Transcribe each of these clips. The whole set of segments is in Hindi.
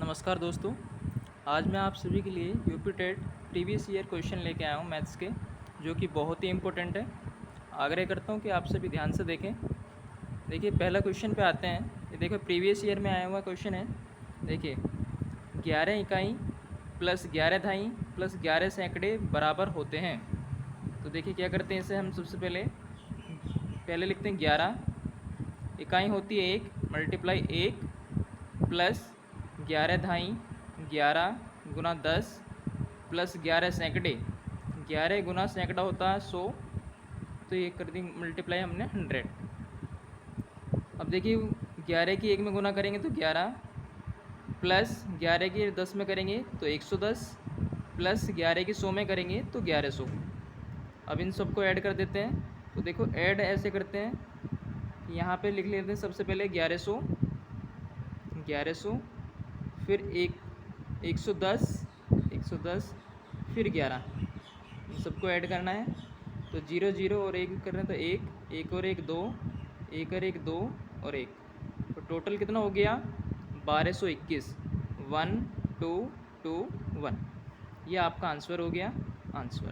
नमस्कार दोस्तों। आज मैं आप सभी के लिए UP TET previous year question लेके आया हूँ मैथ्स के, जो कि बहुत ही इम्पोर्टेंट है। आग्रह करता हूँ कि आप सभी ध्यान से देखें। देखिए, पहला क्वेश्चन पे आते हैं। ये देखो, प्रीवियस ईयर में आया हुआ क्वेश्चन है। देखिए, 11 इकाई प्लस 11 धाई प्लस 11 सैकड़े बराबर होते हैं। तो देखिए क्या करते हैं, इसे हम सबसे पहले लिखते हैं 11 इकाई होती है 1 मल्टीप्लाई 1 प्लस 11 धाई 11 गुना 10 प्लस 11 सैकड़े 11 गुना सैकड़ा होता है 100। तो ये कर दी मल्टीप्लाई हमने 100। अब देखिए, 11 की 1 में गुना करेंगे तो 11 प्लस 11 की 10 में करेंगे तो 110 प्लस 11 की 100 में करेंगे तो 1100। अब इन सबको ऐड कर देते हैं। तो देखो, ऐड ऐसे करते हैं कि यहाँ पे लिख लेते हैं सबसे पहले 1100 फिर 110 फिर 11, इन सबको ऐड करना है। तो 0 0 और 1 कर रहे हैं तो 1 और 1 2, 1 और 1 2 और 1। तो टोटल कितना हो गया 1221। 1 2 2 1। ये आपका आंसर हो गया आंसर।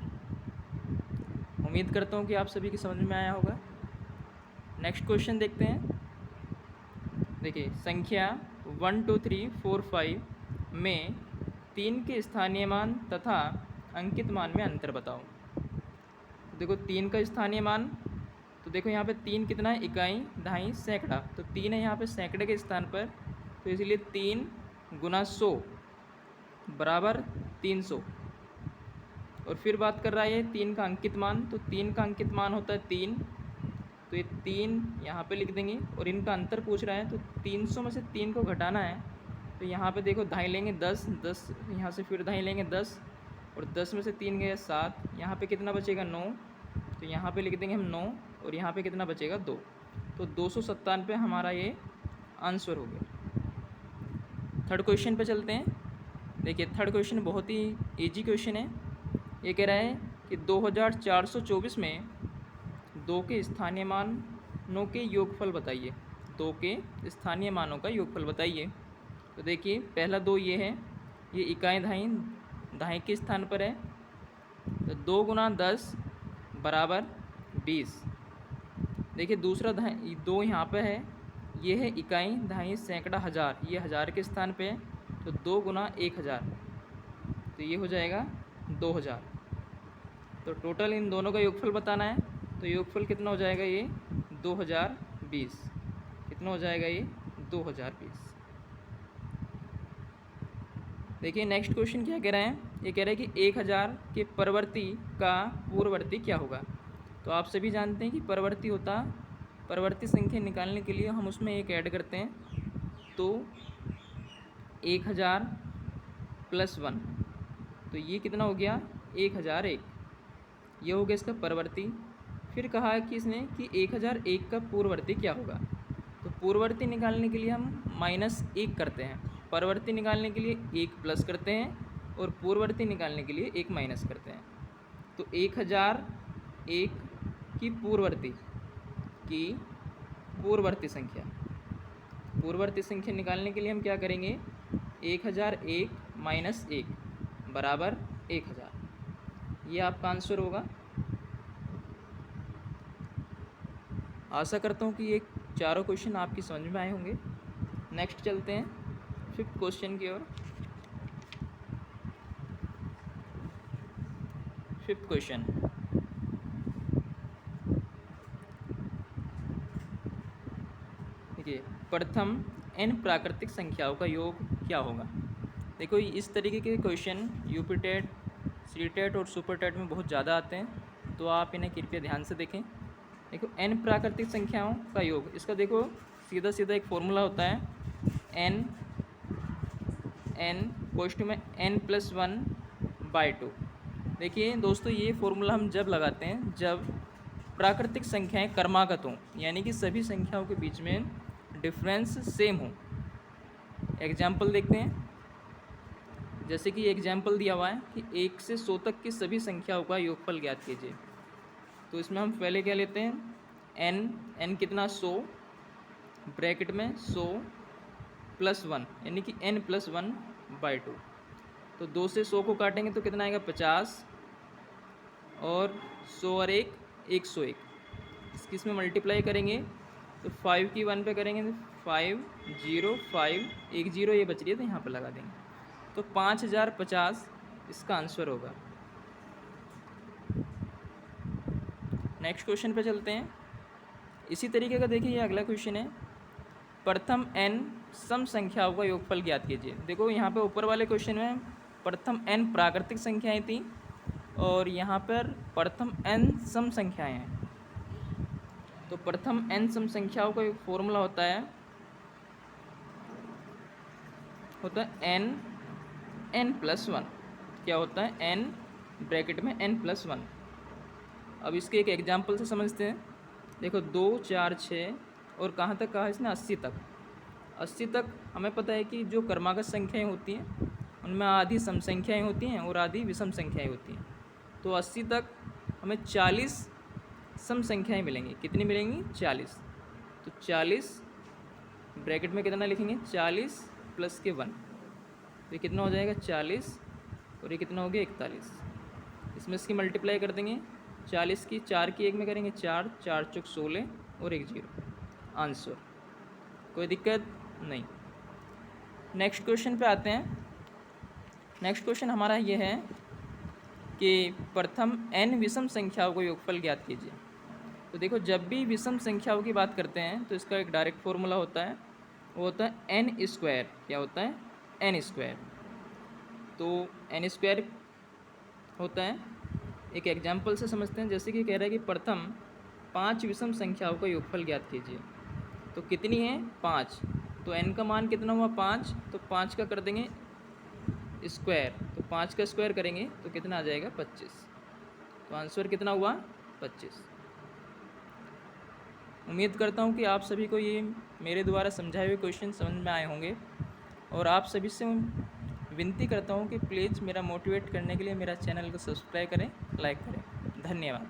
उम्मीद करता हूँ कि आप सभी की समझ में आया होगा। नेक्स्ट क्वेश्चन देखते हैं। देखिए, संख्या 1 2 3 4 5 में 3 के स्थानीय मान तथा अंकित मान में अंतर बताओ। तो देखो, 3 का स्थानीय मान, तो देखो यहाँ पे 3 कितना है, इकाई दहाई सैकड़ा। तो 3 है यहाँ पे सैकड़े के स्थान पर, तो इसलिए 3 गुना 100 बराबर 300। और फिर बात कर रहा है ये 3 का अंकित मान। तो 3 का अंकित मान होता है 3, तो ये 3 यहाँ पे लिख देंगे। और इनका अंतर पूछ रहा है, तो 300 में से 3 को घटाना है। तो यहाँ पे देखो, धाई लेंगे 10 10, यहाँ से फिर धाई लेंगे 10, और 10 में से 3 गए 7। यहाँ पे कितना बचेगा 9, तो यहाँ पे लिख देंगे हम 9, और यहाँ पे कितना बचेगा 2। तो 297 हमारा ये आंसर हो गया। थर्ड क्वेश्चन पे चलते हैं। देखिए, थर्ड क्वेश्चन बहुत ही ईजी क्वेश्चन है। ये कह रहा है कि 2424 में 2 के स्थानीय मानों के योगफल बताइए। 2 के स्थानीय मानों का योगफल बताइए। तो देखिए, पहला 2 ये है, ये इकाई धाई धाई के स्थान पर है। तो 2 गुना 10 बराबर 20। देखिए, दूसरा 2 यहाँ पे है, ये है इकाई धाई सैकड़ा हज़ार, ये हज़ार के स्थान पे है। तो 2 गुना 1000, तो ये हो जाएगा 2000। तो टोटल इन दोनों का योगफल बताना है। तो योगफल कितना हो जाएगा, ये 2020। कितना हो जाएगा ये 2020। देखिए, नेक्स्ट क्वेश्चन क्या कह रहे हैं। ये कह रहे हैं कि 1000 के परवर्ती का पूर्ववर्ती क्या होगा। तो आप सभी जानते हैं कि परवर्ती संख्या निकालने के लिए हम उसमें एक ऐड करते हैं। तो 1000 प्लस 1, तो ये कितना हो गया 1001। ये हो गया इसका परवर्ती। फिर कहा है कि इसने कि 1001 का पूर्ववर्ती क्या होगा। तो पूर्ववर्ती निकालने के लिए हम -1 करते हैं, परवर्ती निकालने के लिए 1 प्लस करते हैं, और पूर्ववर्ती निकालने के लिए 1 माइनस करते हैं। तो 1001 की पूर्ववर्ती संख्या निकालने के लिए हम क्या करेंगे, 1001 माइनस 1 बराबर 1000। ये आपका आंसर होगा। आशा करता हूँ कि ये चारों क्वेश्चन आपकी समझ में आए होंगे। नेक्स्ट चलते हैं 5th क्वेश्चन की ओर। 5th क्वेश्चन, देखिए, प्रथम n प्राकृतिक संख्याओं का योग क्या होगा। देखो, इस तरीके के question UP TET, C TET और सुपर टेट में बहुत ज़्यादा आते हैं, तो आप इन्हें कृपया ध्यान से देखें। देखो, n प्राकृतिक संख्याओं का योग, इसका देखो सीधा सीधा एक फॉर्मूला होता है, n कोष्ठ में n+1/2। देखिए दोस्तों, ये फॉर्मूला हम जब लगाते हैं जब प्राकृतिक संख्याएं क्रमागत हों, यानी कि सभी संख्याओं के बीच में डिफरेंस सेम हो। एग्जाम्पल देखते हैं। जैसे कि एग्जाम्पल दिया हुआ है कि 1 से 100 तक की सभी संख्याओं का योगफल ज्ञात कीजिए। तो इसमें हम पहले क्या लेते हैं, n कितना 100, ब्रैकेट में 100 +1 यानी कि n+1/2। तो 2 से 100 को काटेंगे तो कितना आएगा 50 और 100 और 1 101। इसमें मल्टीप्लाई करेंगे तो 5 की 1 पे करेंगे तो 5 0 5 1 0 ये बच रही है तो यहाँ पे लगा देंगे। तो 5050 इसका आंसर होगा। नेक्स्ट क्वेश्चन पे चलते हैं। इसी तरीके का देखिए ये अगला क्वेश्चन है, प्रथम n सम संख्याओं का योगफल ज्ञात कीजिए। देखो यहाँ पे ऊपर वाले क्वेश्चन में प्रथम n प्राकृतिक संख्याएं थी और यहाँ पर प्रथम n सम संख्याएं हैं। तो प्रथम n सम संख्याओं का एक फॉर्मूला होता है n+1। क्या होता है n ब्रैकेट में n+1। अब इसके एक एग्जाम्पल से समझते हैं। देखो 2 4 6 और कहाँ तक कहा इसने 80 तक। 80 तक हमें पता है कि जो क्रमागत संख्याएं होती हैं उनमें आधी सम संख्याएं होती हैं और आधी विषम संख्याएं होती हैं। तो 80 तक हमें 40 सम संख्याएं मिलेंगी। कितनी मिलेंगी 40। तो 40 ब्रैकेट में कितना लिखेंगे 40 प्लस के 1, तो ये कितना हो जाएगा 40 और ये कितना हो गया 41। इसमें इसकी मल्टीप्लाई कर देंगे 40 की 4 की 1 में करेंगे 4 4 चौक 16 और 1 0 आंसर। कोई दिक्कत नहीं। नेक्स्ट क्वेश्चन पे आते हैं। नेक्स्ट क्वेश्चन हमारा ये है कि प्रथम n विषम संख्याओं को योगफल ज्ञात कीजिए। तो देखो जब भी विषम संख्याओं की बात करते हैं तो इसका एक डायरेक्ट फॉर्मूला होता है, वो होता है n²। क्या होता है n²। तो n² होता है, एक एग्जाम्पल से समझते हैं। जैसे कि कह रहा है कि प्रथम 5 विषम संख्याओं का योगफल ज्ञात कीजिए। तो कितनी है 5, तो n का मान कितना हुआ 5, तो 5 का कर देंगे स्क्वायर। तो 5 का स्क्वायर करेंगे तो कितना आ जाएगा 25। तो आंसर कितना हुआ 25। उम्मीद करता हूँ कि आप सभी को ये मेरे द्वारा समझाए हुए क्वेश्चन समझ में आए होंगे और आप सभी से विनती करता हूँ कि प्लीज़ मेरा मोटिवेट करने के लिए मेरा चैनल को सब्सक्राइब करें, लाइक करें। धन्यवाद।